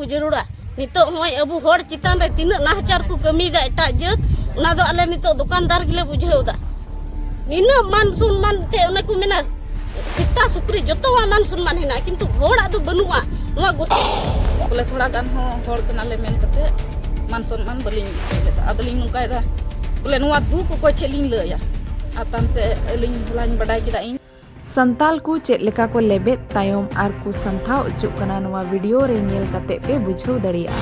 को जरूरा नितो होय अबु होड़ चितान रे तिना नाहचार को कमी दा एटा जत उना दो आले नितो दुकानदार गिले बुझेउदा निना मान सम्मान ते ओने को मेना सिता सुक्री जतो मान सम्मान हेना किंतु होड़ा दो बनुआ नोआ गोस बोले थोड़ा गान हो होड़ कनाले मेन कते मान सम्मान बलिंग लेता अदलिंग नुकाय दा बोले नोआ दु को कोय ठेलिंग लया आतांते अलिंग हुलाኝ बडाय किदा इन संताल को चेक लेका को लेबे तायम आर को संथाव उचुक कना नवा वीडियो रे नेल कते पे बुझाव दड़िया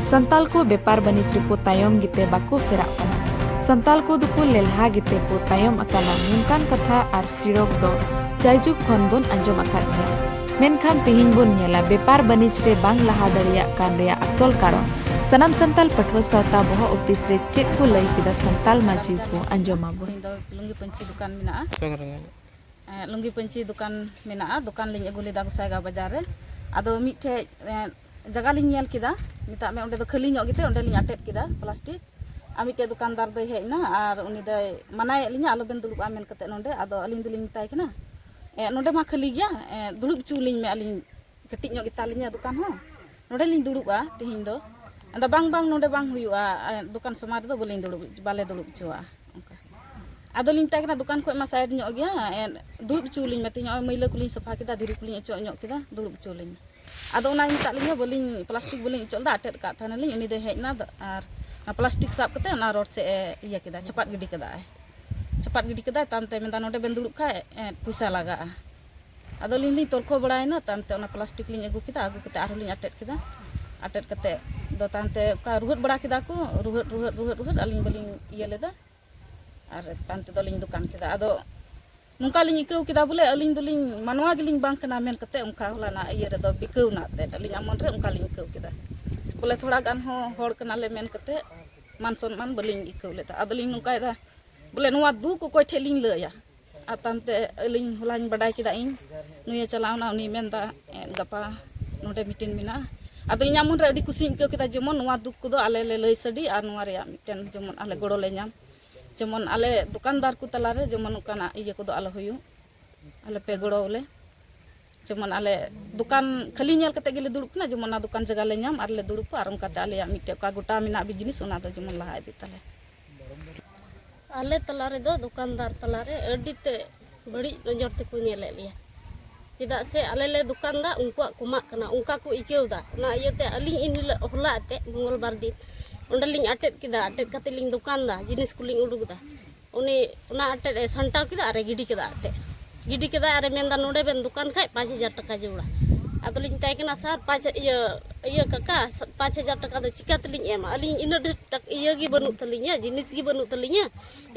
संताल को व्यापार बनिज रे को तायम गिते बाको फेरा कना संताल को दुको लेलहा गिते को तायम अकाना नुनकान कथा आर सिड़ोक दो जायजुक खन बन अंजम अकाद गया मेनखान तिहिं बन नेला व्यापार बनिज रे बांग लहा दड़िया कान रे असल कारण सनाम संताल पटवा सावता बह ऑफिस रे चेक को लई किदा संताल माजी को अंजमा बो लुंगी पंची दुकान मेना लुंगी पंची दुकान मेना दुकान लिंग अगु लेदा गोसाईगांव बाजार रे आदो मिठे जगह लिंग नेल किदा मिता मे ओंडे दो खाली ᱧᱚᱜ गिते ओंडे लिंग अटेट किदा प्लास्टिक आ मिठे दुकानदार दो हेजना आर उनी दो मनाय लिंग आलो बेन दुलुब आमेन कते नोंडे आदो अलिंग दुलिंग ताय कना नोंडे मा खाली गया दुलुब चुलिंग मे अलिंग कटिक ᱧᱚᱜ गिता लिंग दुकान हो नोंडे लिंग दुलुबा तिहिं दो अंदा बांग बांग नोंडे बांग हुयुआ दुकान समार दो बोलिंग दुलुब बाले दुलुब चुआ आदो लिंग ताय कना दुकान खो मा साइड ᱧᱚᱜ गया दुलुब चुलिंग मे तिहिं मैला कुलिंग सफा किदा धीरे कुलिंग अचो ᱧᱚᱜ किदा दुलुब चुलिंग आदो ओना मिता लिंग बोलिंग प्लास्टिक बोलिंग चोल दा अटेट का थाना लिंग उनी दे हेजना आर प्लास्टिक साब कते ना रोड से इया किदा चपाट गिडी कदा तामते मेंदा नोडे बेन दुलुब खा पैसा लगा आदो लिंग तोरखो बड़ायना तामते ओना प्लास्टिक लिंग अगु कते आर लिंग अटेट कते दो तामते का रुहत बड़ा किदा को रुहत अलिंग बलिंग इया लेदा आर तामते दो लिंग दुकान किदा आदो नुका लिंग इकौ किदा बोले अलिंग दुलिंग मानवा गिलिंग बांग कना मेन कते उनका होलाना इया रे दो बिकौ ना ते अलिंग अमन रे उनका लिंग इकौ किदा बोले थोड़ा गान हो होड़ कनाले मेन कते मान सम्मान बलिंग इकौ लेता आदो लिंग नुकाय दा बोले नोआ दु को कोय ठेलिंग लया आतांते अलिंग होलाኝ बडाय किदा इन नुया चलावना उनी मेनदा गपा नोडे मीटिंग मिना आदो इन अमन रे अडी खुशी इकौ किदा जेमन नोआ दुख को दो आले ले लय सडी आर नोआ रे मिटन जेमन आले गड़ो ले ᱧᱟᱢ जेमन आले दुकानदार को तलारे जेमन उकाना इया को दो आलो हुयु आले पे गड़ो ले जेमन आले दुकान खाली नेल कते गेले दुड़ुब ना जेमन ना दुकान जगह ले ᱧᱟᱢ आर ले दुड़ुब आर उनका आले मिटे का गोटा मिना बिजनेस ओना दो जेमन लहा इदी तले आले तलारे दो दुकानदार तलारे अडीते बड़ी नजर ते को नेले लिया चेदा से आले ले दुकानदार उनको कुमा कना उनका को इकेउदा ना इयते अली इन होला ते मंगलबार दिन ओंडलिंग अटेट किदा अटेट कते लिंग दुकानदा जिनिस कुलिंग उडुगदा उनी ओना अटेट संटाव किदा अरे गिडी किदा अरे मेंदा नोडे बेन दुकान खाय 5000 टाका जोड़ा आदलिंग ताय कना सर 5 इया काका 5000 टाका दो चिका तलिंग एमा अलिंग इन इया गी बनु तलिंगा जिनिस गी बनु तलिंगा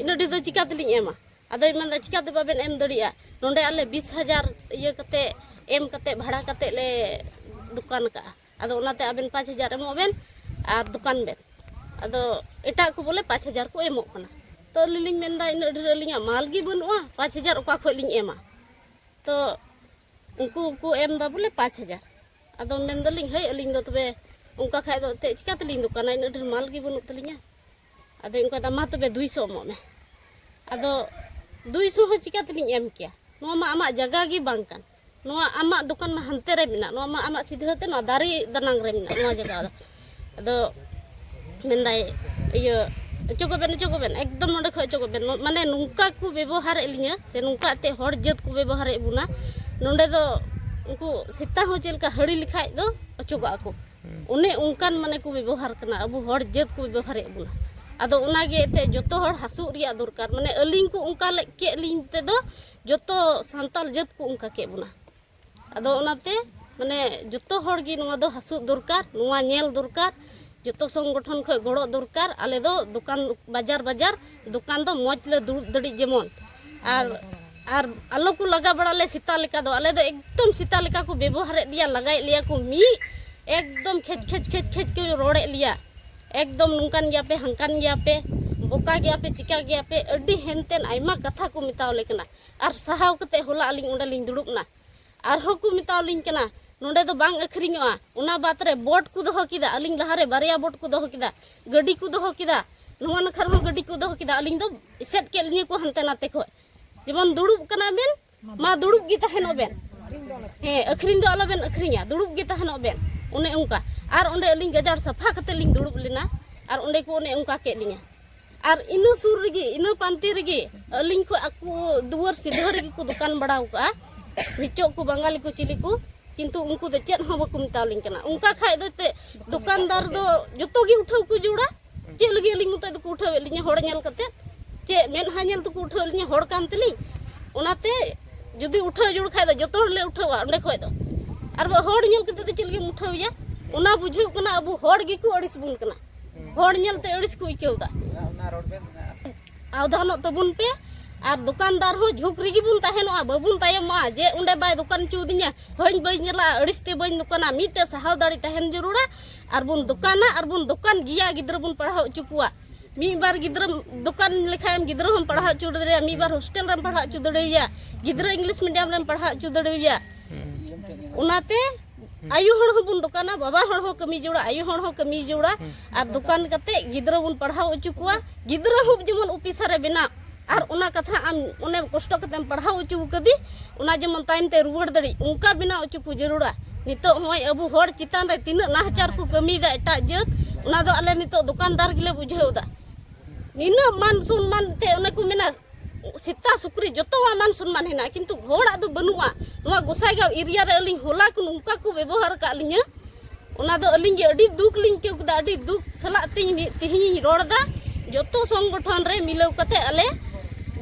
इन दो चिका तलिंग एमा आदो मेंदा चिका दे बाबेन एम दड़िया नोडे आले 20000 इया कते एम कते भाड़ा कते ले दुकान का आदो ओनाते आबेन 5000 एमो बेन आर दुकान बेन आदो एटा को बोले 5000 को एमो कना तो लिलिंग मेंदा इन ढेरलिंगा माल गी बनुआ 5000 ओका खो लिंग एमा तो उनको को एम दा बोले 5000 आदो मेंदलिंग हे अलिंग दो तबे उनका खाय दो ते चिका तलिंग दुकान इन ढेर माल गी बनु तलिंगा आदो उनका दा तबे 200 एमो मे आदो 200 हो चिका तलिंग एम किया नो मा आमा जगह गी बांग कान नो आमा दुकान मा हंते रे मिना नो मा आमा सिधते नो दारी दनांग रे मिना नो जगह आदो मेंदाय इयो चोगोबेन एकदम नोडे खय चोगोबेन माने नुंका को व्यवहार एलिया से नुंका ते हर जत को व्यवहार एबुना नोडे दो उनको सेता हो चेलका हड़ी लिखाय दो अचोगा को उने उनकान माने को व्यवहार कना अबु हर जत को व्यवहार एबुना आदो उनागे ते जतो हर हसु रिया दरकार माने अलिंग को उनका ले के लिंग ते दो जतो संताल जत को उनका के बुना आदो उनाते माने जतो हर गी नोवा दो हसु दरकार नोवा नेल दरकार जतो संगठन खय गड़ो दरकार आले दो दुकान बाजार दुकान दो मौज ले दुड़ुब दड़ी जेमन आर आलो को लगा बड़ा ले सीता लेका दो आले दो एकदम सीता लेका को व्यवहार लिया लगाय लिया को मी एकदम खेच के रोड़े लिया एकदम नुंकान गया पे हंकान गया पे बोका गया पे चिका गया पे अड्डी हेनतेन आयमा कथा को मिताव लेकना आर सहाव कते होला अलिंग ओंडे लिंग दुड़ुबना आर हो को मिताव लिंग कना नोडे दो बांग अखरिङोआ उना बात रे बोट को दोहो किदा अलिंग लहारे बारिया बोट को दोहो किदा गड्डी को दोहो किदा नोवा नखर हो गड्डी को दोहो किदा अलिंग दो सेट के लिया को हंते नाते खो जेमन दुड़ुब कना बेन मा दुड़ुब गी तहनो बेन हे अखरिङ दो आलो बेन अखरिङा दुड़ुब गी तहनो बेन उने उनका और ओंडे अलिंग गजार सफा कते लिंग दुड़ुब लेना और ओंडे को ओने उनका के लिंगा और इनो सुर रगी इनो पांति रगी अलिंग को aku दुवर सीधा रगी को दुकान बढ़ाव का मिचो को बंगाली को चिली को किंतु उनको दे चेत हो बको मिताव लिंग कना उनका खाय दो ते दुकानदार दो जतो गी उठाव को जुड़ा चे लगी अलिंग मुता को उठाव लिंग होड़ नेल कते चे मेन हानेल तो को उठाव लिंग होड़ कान तली ओनाते जुदी उठाव जुड़ खाय दो जतो ले उठावा ओंडे खोय दो और होड़ नेल कते ते चलगे उठावया ओना बुझो कना अब होड़ गी को अड़िस बुन कना होड़ नेल ते अड़िस को इकेवदा आवधान तबुन पे और दुकानदार हो झुक रही बुन तहनोआ बाबुन तायमा जे उंडे बाय दुकान चुदिया हईं बई नेला अड़िसते बई दुकाना मीटे सहाव दाड़ी तहन जरूरा और बुन दुकान गिया गिद्र बुन पढ़ाव चुकुआ मी बार गिद्र दुकान लेखायम गिद्र हम पढ़ाव चु दड़िया मी बार हॉस्टल रम पढ़ाव चु दड़िया गिद्र इंग्लिश मीडियम रम पढ़ाव चु दड़िया उनाते आयु हड़ बुन दुकाना बाबा हड़ हो कमी जोड़ा आयु हड़ हो कमी जोड़ा और दुकान कते गिद्र बुन पढ़ाव चुकुआ गिद्र हो जेमन ऑफिसर बिना और उना कथा आम उन्हें कष्ट कते पढ़ाव चु कदी उना जेमन टाइम ते रुवाड़ दड़ी उनका बिना चु को जरूरा नितो होय अबु होड़ चितान रे तीन नाहचार को कमी दा एटा जत उना दो आले नितो दुकानदार गिले बुझेवदा निना मान सम्मान ते उना को मेना सीता सुक्री जतवा मान सम्मान हेना किंतु होड़ा दो बनुआ नवा गोसाईगांव एरिया रे अलिंग होला को उनका को व्यवहार का लिंगा उना दो अलिंग गे अडी दुख लिंग के दा अडी दुख सला तिही रोड़दा जतो संगठन रे मिलाव कते आले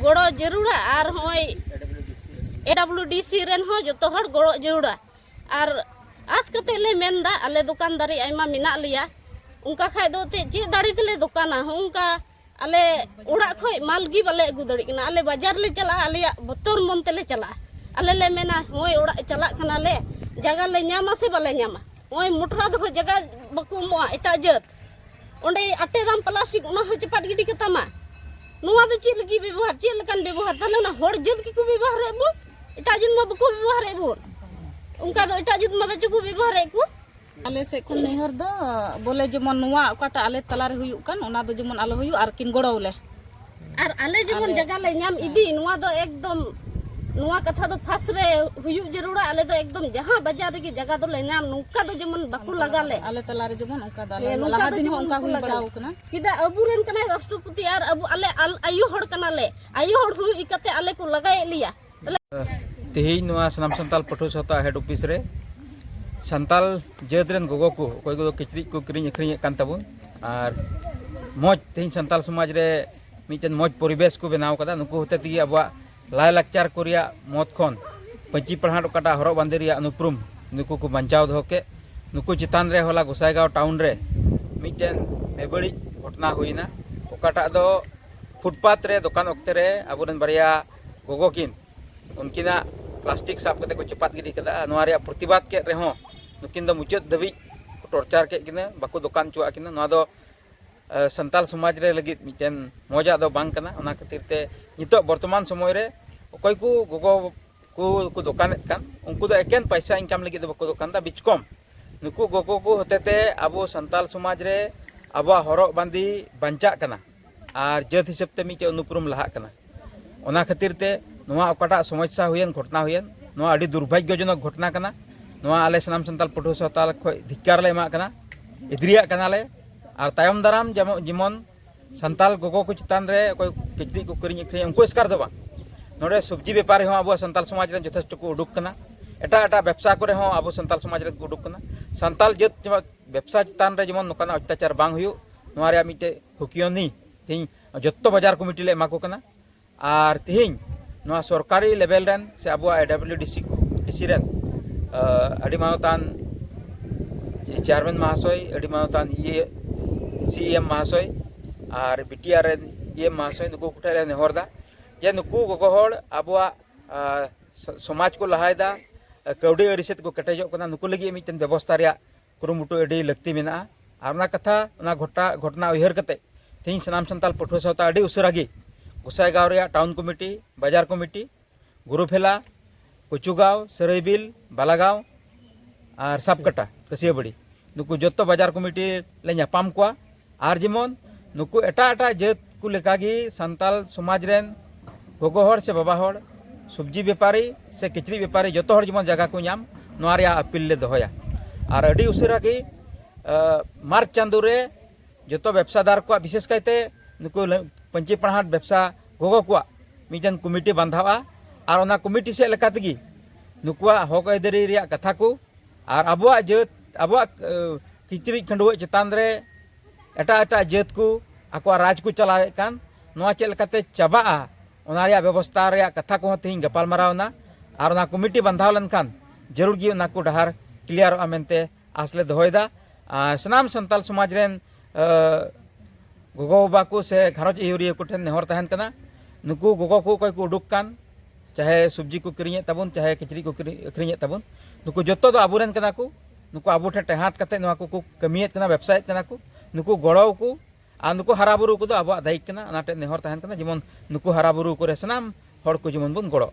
गड़ो जरूरा और होय AWDC रेन हो जतो हर गड़ो जरूरा और आस कते ले मेनदा आले दुकानदारी आयमा मिना लिया उनका खाय दो ते जे दाड़ी तले दुकाना हो उनका आले उड़ा खोय मालगी बाले अगु दड़ी कना आले बाजार ले चला आले बतर मन तेले चला आले ले मेना होय उड़ा चला कना ले जगह ले न्यामा से बाले न्यामा होय मुठरा दो जगह बको मो एटा जत ओंडे अटे राम प्लास्टिक उना हो चपाट गिडी कतामा नुआ दो ची लगी व्यवहार ची लकन व्यवहार तले ना होड़ जत की को व्यवहार रे बो एटा जिन मा बको व्यवहार रे बो उनका दो एटा जिन मा बचे को व्यवहार रे को आले से खन नेहर दो बोले जेमन नुआ ओकाटा आले तलारे हुयु कान ओना दो जेमन आलो हुयु आर किन गड़ौले और आले जेमन जगह ले नाम इदी नुआ दो एकदम नुआ कथा दो फास रे हुयु जरूरा आले दो एकदम जहां बाजार की जगह दो ले नाम नुका दो जेमन बाकु लगा ले आले तलारे जेमन ओका दाले लगा दिन ओका हुई बड़ाउ कना चिदा अबुरेन कना राष्ट्रपति और अबु आले आयु होड़ कना ले आयु होड़ हुयु इकते आले को लगाए लिया तेही नुआ सनाम संताल पठो सता हेड ऑफिस रे संताल जेदरेन गोगो को कोई को किचरी को किरिंग अखरिंग कान तबुन और मौज तेही संताल समाज रे मिटन मौज परिवेश को बनाव कदा नुको होते ती अबवा लाय लाकचार को रिया मौत खन पंची पढ़ाट ओकाटा हरो बांदे रिया अनुप्रुम नुको को बंचाव दो के नुको चितान रे होला गोसाईगांव टाउन रे मिटन बेबड़ी घटना हुईना ओकाटा दो फुटपाथ रे दुकान ओक्ते रे अबुरन बारिया गोगो किन उनकिना प्लास्टिक साफ कते को चपात गिडी कदा नोआ रे प्रतिबाद के रेहो नुकिन दो मुचाद दबी टॉर्चर के किना बाको दुकान चुआ किना नोआ दो संताल समाज रे लगी मिटन मजा दो बांग कना ओना खातिर ते नितो वर्तमान समय रे कोई को गोगो को दुकान कान उनको दो एकेन पैसा इनकम लगी दो बाको दुकान दा बिचकम नुकु गोगो को होते ते अबो संताल समाज रे अबो हरो बांदी बंचा कना और जत हिसाब ते मिटे अनुपुरम लहा कना ओना खातिर ते नोआ ओकाटा समस्या हुयन घटना हुयन नोआ अडी दुर्भाग्यजनक घटना कना नोआ आले सनाम संताल पठो सताल खय धिक्कार ले मा कना इद्रिया कना ले और तायम दाराम जेमन संताल गोगो को चितान रे कोई किचरी को किरिंग अखरिंग उनको स्कार दो नोडे सब्जी व्यापारी हो अब संताल समाज रे यथेष्ट को उडुक कना एटा एटा व्यवसाय करे हो अब संताल समाज रे को उडुक कना संताल जत व्यवसाय चितान रे जेमन नोकाना अत्याचार बांग हुयु नोआ रे मिटे हुकियोनी तिही जत्तो बाजार कमिटी ले माको कना और तिहिं नोआ सरकारी लेवल रेन से अब AWDC रेन अडी मानतान चेयरमैन महाशय अडी मानतान ये CM महाशय और BTR EM महाशय नुकु कुठे नेहरदा जे नुकु गोगो होड़ अबुआ समाज को लहायदा कौड़ी अरिसेत को कटेजो कना नुकु लगी मिटन व्यवस्था रे कुरुमुटु अडी लगती मेना और ना कथा ना घटना उयहर कते तेही सनाम संताल पठुआ सौता अडी उसरागी गोसाईगांव रे टाउन कमिटी बाजार कमिटी गुरुफेला कुचुगांव सरईबिल बालागांव और सापकटा कसियाबड़ी नुकु जत्तो बाजार कमिटी ले नापाम कोआ और जेमन नुकु एटा एटा जात को लेकागी संताल समाज रेन गोगो होड़ से बाबा होड़ सब्जी व्यापारी से किचरी व्यापारी जतो होड़ जेमन जगह को नाम नोआ रे अपील ले दोहया और अडी उसरागी मार्च चांदो रे जो व्यवसादार को विशेष कहते नुकु पंची पढ़ाट व्यवसा गोगो को मिजन कमिटी बांधावा और ओना कमिटी से लेका तगी नुकुआ हक आइदारी रिया कथा को और अबुआ जात अबुआ किचरी खंडुआ चेतान रे एटा एटा जात को आको राज को चलावे कान नोआ चेल लेकाते चाबाआ ओना रिया व्यवस्था रिया कथा को तेहिं गपाल मारावना और ओना कमिटी बांधाव लेनखान जरूर गी ओना को डहार क्लियर मेनते आसले दोहयदा सनाम संताल समाज रेन गोगो बाबा को से घारोज इहुरिया को ठेन नेहर तहन कना नुकु गोगो को कोई को उडुक कान चाहे सब्जी को किरिये तबुन चाहे किचरी को अखरिये तबुन नुकु जतो दो आबुरेन कना को नुकु आबु ठे टेहाट कते नोआ को कमियत कना व्यवसाय कना को नुकु गड़ो को आ नुकु हराबुरु को दो आबु दायिक कना अनाटे नेहर तहन कना जेमन नुकु हराबुरु को रे सनाम हर को जेमन बुन गड़ो।